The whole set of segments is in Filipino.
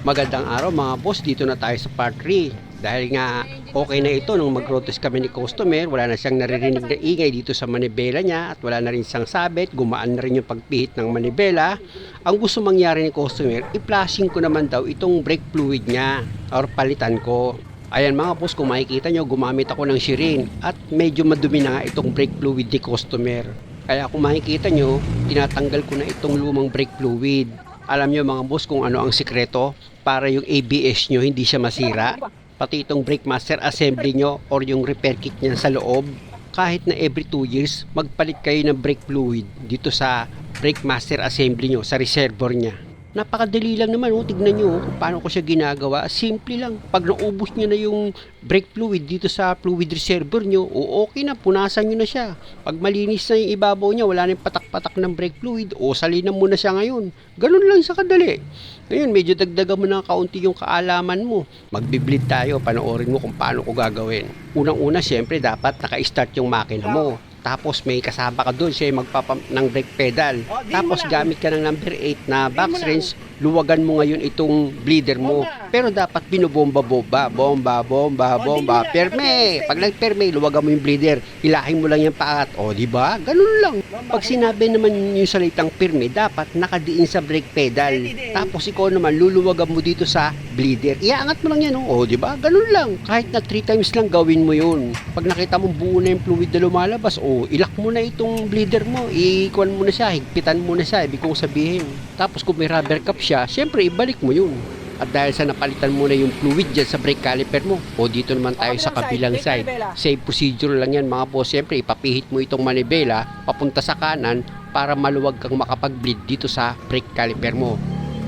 Magandang araw mga boss, dito na tayo sa part 3. Dahil nga okay na ito nung mag-road test kami ni customer, wala na siyang naririnig na ingay dito sa manibela niya at wala na rin siyang sabit, gumaan na rin yung pagpihit ng manibela. Ang gusto mangyari ni customer, i-flashing ko naman daw itong brake fluid niya or palitan ko. Ayan mga boss, kung makikita nyo, gumamit ako ng Shirin at medyo madumi na nga itong brake fluid ni customer. Kaya kung makikita nyo, tinatanggal ko na itong lumang brake fluid. Alam nyo mga boss kung ano ang sikreto para yung ABS nyo hindi siya masira, pati itong brake master assembly nyo or yung repair kit nyo sa loob, kahit na every 2 years magpalit kayo ng brake fluid dito sa brake master assembly nyo, sa reservoir nya. Napakadali lang naman, tignan nyo kung paano ko siya ginagawa. Simple lang, pag naubos nyo na yung brake fluid dito sa fluid reservoir nyo, okay na, punasan nyo na siya. Pag malinis na yung ibabaw niya, wala na yung patak-patak ng brake fluid, salinan mo na siya ngayon. Ganun lang sa kadali. Ngayon, medyo dagdagan mo ng kaunti yung kaalaman mo. Magbi-bleed tayo, panoorin mo kung paano ko gagawin. Unang-una, syempre, dapat naka-start yung makina mo. Tapos may kasama ka doon, siya yung magpapump ng brake pedal. Tapos gamit ka ng number 8 na box wrench, luwagan mo ngayon itong bleeder mo. Pero dapat binobomba-bomba, bomba. Perme! Pag nag-perme, luwagan mo yung bleeder. Hilahin mo lang yung paat. Di ba? Ganun lang. Pag sinabi naman yung salitang perme, dapat nakadiin sa brake pedal. Tapos ikaw naman, luluwagan mo dito sa bleeder. Iaangat mo lang yan. Di ba? Ganun lang. Kahit na 3 times lang gawin mo yun. Pag nakita mo buo na yung fluid na lumalabas, ilak mo na itong bleeder mo, ikuan mo na siya, higpitan mo na siya, ibig kong sabihin. Tapos kung may rubber cap siya, syempre ibalik mo yun. At dahil sa napalitan mo na yung fluid dyan sa brake caliper mo, dito naman tayo sa kabilang side. Same procedure lang yan mga boss. Syempre ipapihit mo itong manibela papunta sa kanan para maluwag kang makapag-bleed dito sa brake caliper mo.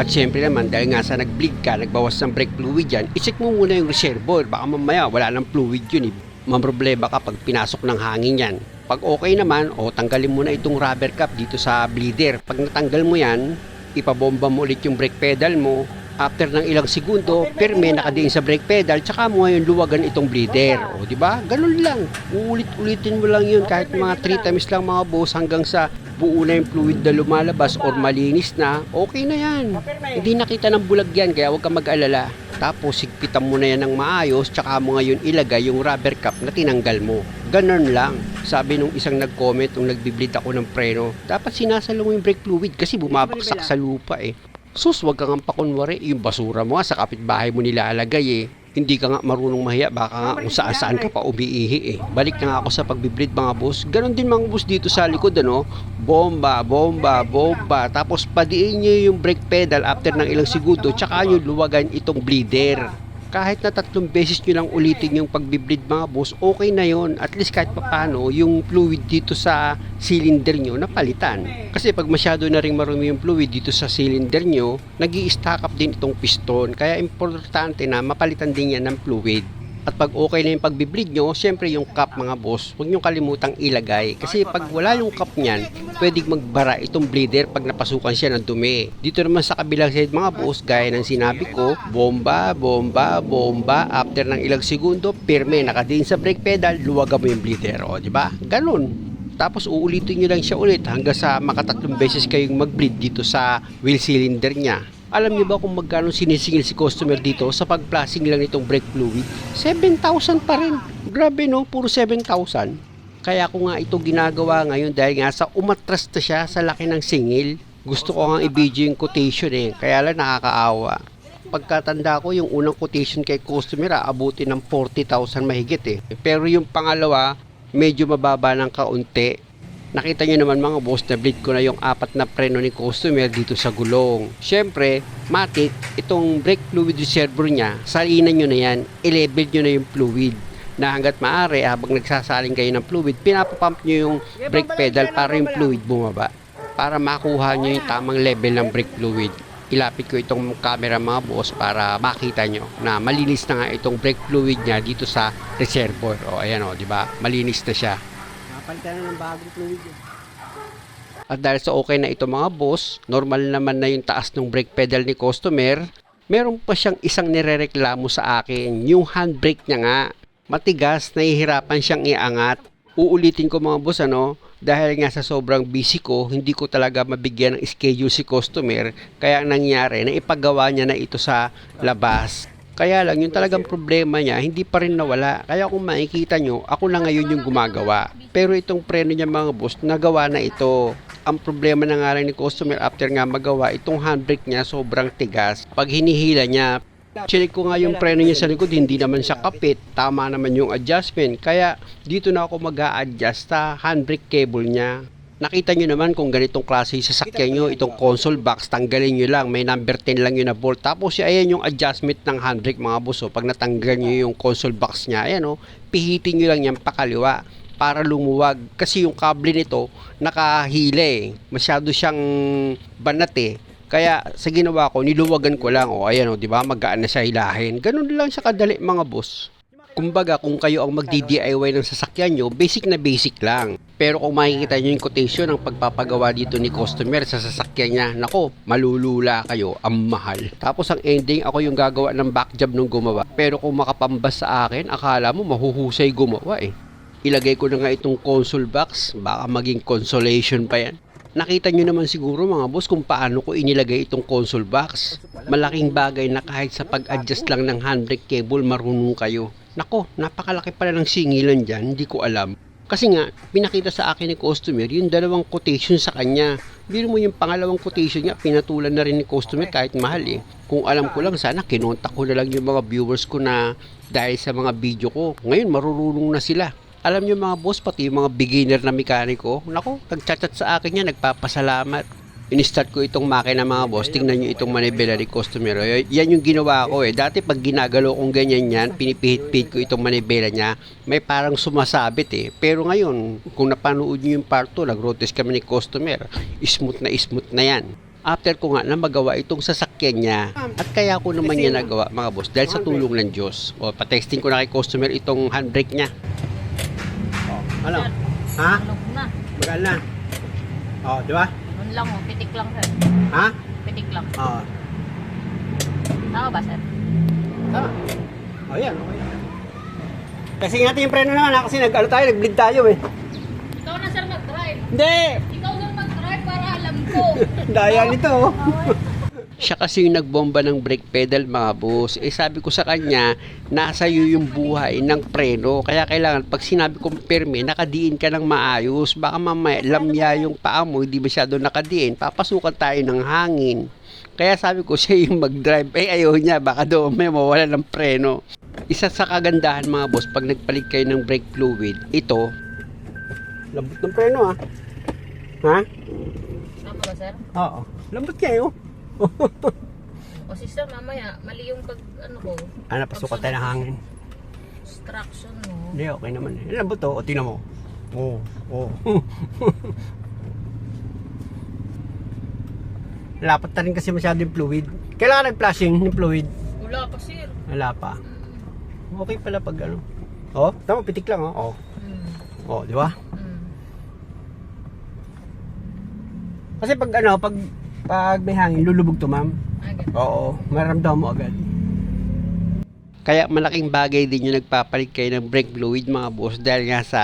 At syempre naman, dahil nga sa nag-bleed ka, nagbawas ng brake fluid dyan, i-check mo muna yung reservoir. Baka mamaya wala ng fluid yun Mamroblema ka pag pinasok ng hangin yan. Pag okay naman, tanggalin mo na itong rubber cap dito sa bleeder. Pag natanggal mo yan, ipabomba mo ulit yung brake pedal mo. After ng ilang segundo, perme nakadiin sa brake pedal, tsaka mo ngayon luwagan itong bleeder. Di ba? Ganun lang. Uulit-ulitin mo lang yun kahit mga 3 times lang mga boss hanggang sa buo na yung fluid na lumalabas or malinis na, okay na yan. Hindi nakita ng bulag yan, kaya huwag kang mag-alala. Tapos higpitan mo na yan ng maayos, tsaka mo ngayon ilagay yung rubber cap na tinanggal mo. Ganun lang. Sabi nung isang nag-comment nung nagbi-bleed ako ng preno, dapat sinasalo mo yung brake fluid kasi bumabaksak sa lupa Sus, wag kang pakunwari, yung basura mo sa kapitbahay mo nilalagay Hindi ka nga marunong mahiya, baka nga kung saan ka pa umiihi Balik na nga ako sa pagbi-bleed mga boss. Ganon din mga boss dito sa likod bomba. Tapos padiin nyo yung brake pedal after ng ilang segundo, tsaka nyo luwagan itong bleeder. Kahit na 3 beses nyo lang ulitin yung pagbi-bleed mga boss, okay na yon. At least kahit paano yung fluid dito sa cylinder nyo napalitan. Kasi pag masyado na rin marumi yung fluid dito sa cylinder nyo, nag-i-stack up din itong piston. Kaya importante na mapalitan din yan ng fluid. At pag okay na yung pagbi-bleed nyo, syempre yung cap mga boss, huwag nyo kalimutang ilagay. Kasi pag wala yung cap nyan, pwedeng magbara itong bleeder pag napasukan siya ng dumi. Dito naman sa kabilang side mga boss, gaya ng sinabi ko, bomba. After ng ilang segundo, pirme, nakadiin sa brake pedal, luwagan mo yung bleeder. Diba? Ganun. Tapos uulitin nyo lang siya ulit hanggang sa makatatlong beses kayong mag-bleed dito sa wheel cylinder nya. Alam niyo ba kung magkano sinisingil si customer dito sa pag-flashing lang nitong brake fluid? 7,000 pa rin. Grabe puro 7,000. Kaya ko nga ito ginagawa ngayon dahil nga sa umatras na siya sa laki ng singil. Gusto ko nga i-video yung quotation kaya lang nakakaawa. Pagkatanda ko yung unang quotation kay customer aabutin ng 40,000 mahigit Pero yung pangalawa, medyo mababa ng kaunti. Nakita nyo naman mga boss na bleed ko na yung 4 na preno ni customer dito sa gulong. Syempre, matik, itong brake fluid reservoir nya, salinan nyo na yan, i-level nyo na yung fluid. Na hanggat maaari, habang nagsasaling kayo ng fluid, pinapapump nyo yung brake pedal para yung fluid bumaba. Para makuha nyo yung tamang level ng brake fluid. Ilapit ko itong camera mga boss para makita nyo na malinis na nga itong brake fluid nya dito sa reservoir. Ayan diba? Malinis na siya. Palitan na ng bagong fluid At dahil sa okay na ito mga boss, normal naman na yung taas ng brake pedal ni customer, meron pa siyang isang nirereklamo sa akin, yung handbrake niya nga. Matigas, nahihirapan siyang iangat. Uulitin ko mga boss Dahil nga sa sobrang busy ko, hindi ko talaga mabigyan ng schedule si customer. Kaya ang nangyari, na ipagawa niya na ito sa labas. Kaya lang, yung talagang problema niya, hindi pa rin nawala. Kaya kung makikita nyo, ako na ngayon yung gumagawa. Pero itong preno niya mga boss, nagawa na ito. Ang problema na nga lang ni customer after nga magawa, itong handbrake niya sobrang tigas. Pag hinihila niya, check ko nga yung preno niya sa likod, hindi naman siya kapit. Tama naman yung adjustment. Kaya dito na ako mag-a-adjust sa handbrake cable niya. Nakita nyo naman kung ganitong klase yung sasakyan nyo, itong console box, tanggalin nyo lang. May number 10 lang yun na bolt. Tapos ayan yung adjustment ng handbrake mga boss. Pag natanggal nyo yung console box niya, ayan pihitin nyo lang yan pakaliwa para lumuwag. Kasi yung kable nito nakahila masyado siyang banat Kaya sa ginawa ko, niluwagan ko lang. Ayan di ba? Magaan na siya hilahin. Ganun lang siya kadali mga boss. Kumbaga, kung kayo ang magdi-DIY ng sasakyan nyo, basic na basic lang. Pero kung makikita nyo yung quotation ng pagpapagawa dito ni customer sa sasakyan niya, nako, malulula kayo, ang mahal. Tapos ang ending, ako yung gagawa ng back job nung gumawa. Pero kung makapambas sa akin, akala mo mahuhusay gumawa Ilagay ko na nga itong console box, baka maging consolation pa yan. Nakita nyo naman siguro mga boss kung paano ko inilagay itong console box. Malaking bagay na kahit sa pag-adjust lang ng handbrake cable marunong kayo. Nako, napakalaki pala ng singilan dyan, hindi ko alam. Kasi nga, pinakita sa akin ni customer yung dalawang quotation sa kanya. Biro mo yung pangalawang quotation niya, pinatulan na rin ni customer kahit mahal Kung alam ko lang, sana kinontak ko na lang yung mga viewers ko na dahil sa mga video ko. Ngayon, marurunong na sila. Alam nyo mga boss, pati yung mga beginner na mekaniko, nako, nagchat-chat sa akin yan, nagpapasalamat. In-start ko itong makina mga boss, tingnan nyo itong manibela ni customer. Yan yung ginawa ko Dati pag ginagalaw kong ganyan yan, pinipihit-pihit ko itong manibela niya, may parang sumasabit Pero ngayon, kung napanood nyo yung part 2, nag-road test kami ni customer, smooth na yan. After ko nga na magawa itong sasakyan niya, at kaya ko naman yan nagawa mga boss, dahil sa tulong ng Diyos. Pa-texting ko na kay customer itong handbrake niya. Ano? Ha? Magal na. Di ba? Yun lang pitik lang sir. Ha? Pitik lang. Tama ba sir? Tama. Yan, okay. Kasi natin yung preno naman kasi nag-bleed tayo Ikaw na sir mag-drive. Hindi! Ikaw na mag-drive para alam ko. Daya nito Siya kasi yung nagbomba ng brake pedal mga boss. Sabi ko sa kanya, nasa iyo yung buhay ng preno. Kaya kailangan pag sinabi kong perme, nakadiin ka ng maayos. Baka mamaya lamya yung paa mo, hindi masyado nakadiin. Papasukan tayo ng hangin. Kaya sabi ko siya yung mag-drive. Ayaw niya, baka doon may mawala ng preno. Isa sa kagandahan mga boss, pag nagpalit kayo ng brake fluid, ito, lambot ng preno Ha? Tama ba sir? Oo. Lambot kayo. O sister, mamaya, mali yung ko. Pasukan tayo ng hangin. Extraction mo. Hindi, okay naman Lambot O, tingnan mo. Lapat na rin kasi masyado yung fluid. Kailangan nag-flashing yung fluid. Wala pa sir. Wala pa. Okay pala pag tama, pitik lang di ba? Kasi pag may hangin, lulubog to ma'am. Oo, maramdaman mo agad. Kaya malaking bagay din yung nagpapalit kayo ng brake fluid mga boss dahil nga sa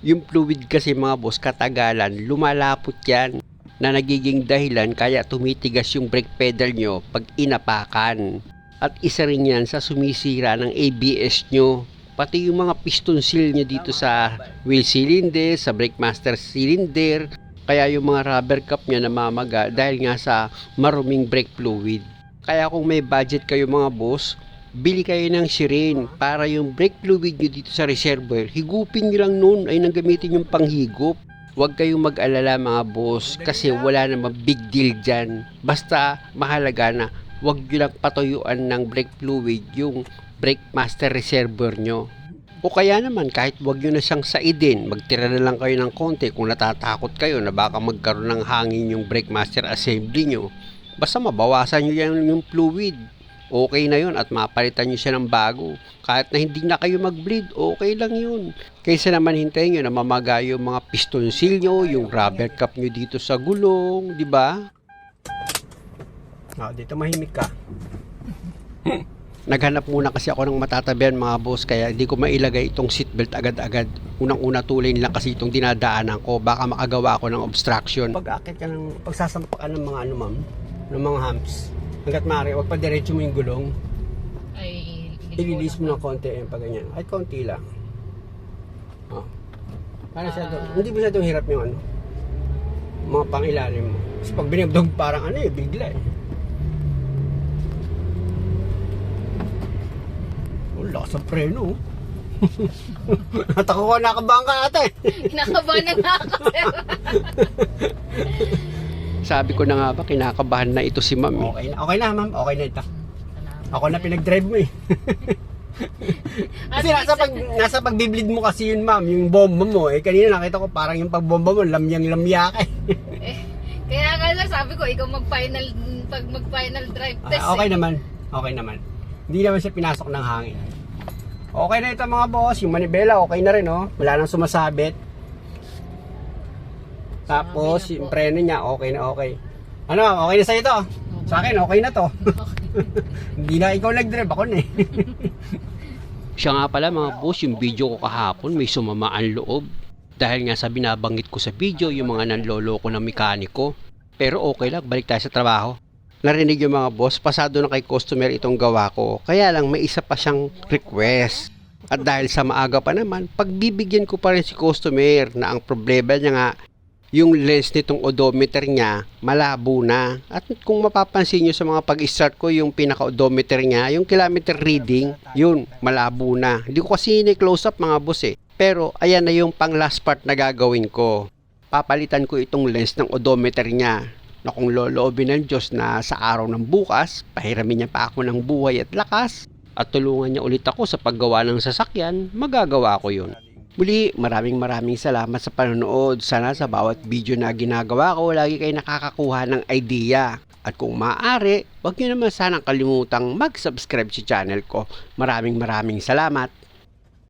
yung fluid kasi mga boss katagalan lumalapot yan na nagiging dahilan kaya tumitigas yung brake pedal nyo pag inapakan. At isa rin yan sa sumisira ng ABS nyo. Pati yung mga piston seal nyo dito sa wheel cylinder, sa brake master cylinder. Kaya yung mga rubber cap niya namamaga dahil nga sa maruming brake fluid. Kaya kung may budget kayo mga boss, bili kayo ng Sirin para yung brake fluid nyo dito sa reservoir, higupin nyo lang nun ay nang gamitin yung panghigop. Huwag kayong mag-alala mga boss kasi wala namang big deal dyan. Basta mahalaga na huwag nyo lang patuyuan ng brake fluid yung brake master reservoir nyo. O kaya naman kahit wag nyo na siyang saidin, magtira na lang kayo ng konti kung natatakot kayo na baka magkaroon ng hangin yung brake master assembly nyo. Basta mabawasan nyo yan yung fluid. Okay na yun at mapalitan nyo siya ng bago. Kahit na hindi na kayo mag-bleed, okay lang yun. Kaysa naman hintayin nyo na mamaga yung mga piston seal nyo, yung rubber cap nyo dito sa gulong, di ba? Dito mahimik ka. Naghanap muna kasi ako ng matatabihan mga boss, kaya hindi ko mailagay itong seatbelt agad-agad. Unang-una tulay lang kasi itong dinadaanan ko, baka makagawa ako ng obstruction. Pag-akit ka ng, pagsasampak ka ng mga ano ma'am, ng mga humps, hanggat maaari, huwag pa diretso mo yung gulong. Ay, I-release mo ng konti yung pag ganyan. Ay, konti lang. Oh. Para hindi ba siya hirap yung ano, mga pangilalim mo. Kasi pag binigdog parang ano bigla lakas ng preno. Natako ko, nakabahan ka ata Kinakabahan na nga ako, sir. Sabi ko na nga ba, kinakabahan na ito si ma'am. Okay na ma'am, okay na ito. Ako na pinag-drive mo Kasi nasa pagbiblid mo kasi yun ma'am, yung bomba mo kanina nakita ko parang yung pagbomba mo, lamyang-lamya ka Kaya nga sabi ko, ikaw mag-final drive test. Okay naman. Hindi naman siya pinasok ng hangin. Okay na ito mga boss, yung manibela okay na rin wala nang sumasabit. Tapos yung preno niya okay na okay. Ano, okay na sa ito? Sa akin okay na to. Hindi na ikaw nag-drive, ako na Siya nga pala mga boss, yung video ko kahapon may sumamaan loob. Dahil nga sa binabanggit ko sa video yung mga nanloloko ng mekaniko. Pero okay lang, balik tayo sa trabaho. Narinig yung mga boss, pasado na kay customer itong gawa ko. Kaya lang may isa pa siyang request. At dahil sa maaga pa naman, pagbibigyan ko pa rin si customer na ang problema niya nga, yung lens nitong odometer niya malabo na. At kung mapapansin nyo sa mga pag-start ko, yung pinaka-odometer niya, yung kilometer reading, yun, malabo na. Hindi ko kasi ni-close up mga boss Pero ayan na yung pang last part na gagawin ko. Papalitan ko itong lens ng odometer niya. Na kung loloobin ng Diyos na sa araw ng bukas, pahiramin niya pa ako ng buhay at lakas, at tulungan niya ulit ako sa paggawa ng sasakyan, magagawa ko yun. Muli, maraming salamat sa panonood. Sana sa bawat video na ginagawa ko, lagi kayo nakakakuha ng idea. At kung maaari, huwag niyo naman sanang kalimutang mag-subscribe sa channel ko. Maraming salamat.